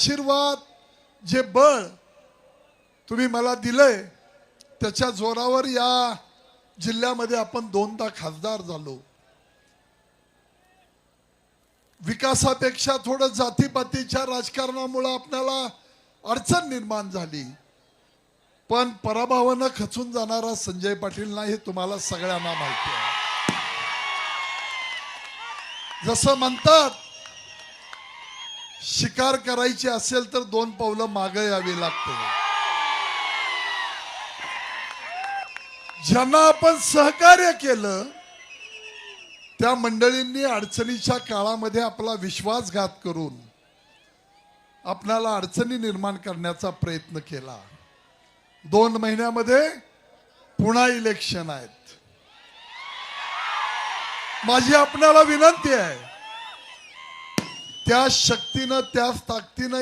आशीर्वाद जे बळ तुम्ही मला दिलंय त्याच्या जोरावर या जिल्ह्यामध्ये आपण 2दा खासदार झालो। विकासापेक्षा थोडं जातीपातीच्या राजकारणामुळे आपल्याला अडचण निर्माण झाली, पण पराभवानं खचून जाणारा संजय पाटील नाही हे तुम्हाला सगळ्यांना माहिती आहे। जसं म्हणतात शिकार करायची असेल तर 2 पावलं मागे यावी लागते। ज्यांना आपण सहकार्य केलं त्या मंडळींनी अडचणीच्या काळामध्ये आपला विश्वासघात करून आपल्याला अडचणी निर्माण करण्याचा प्रयत्न केला। 2 महिन्यामध्ये पुन्हा इलेक्शन आहेत। माझी आपल्याला विनंती आहे, त्या शक्तीनं त्या ताकदीनं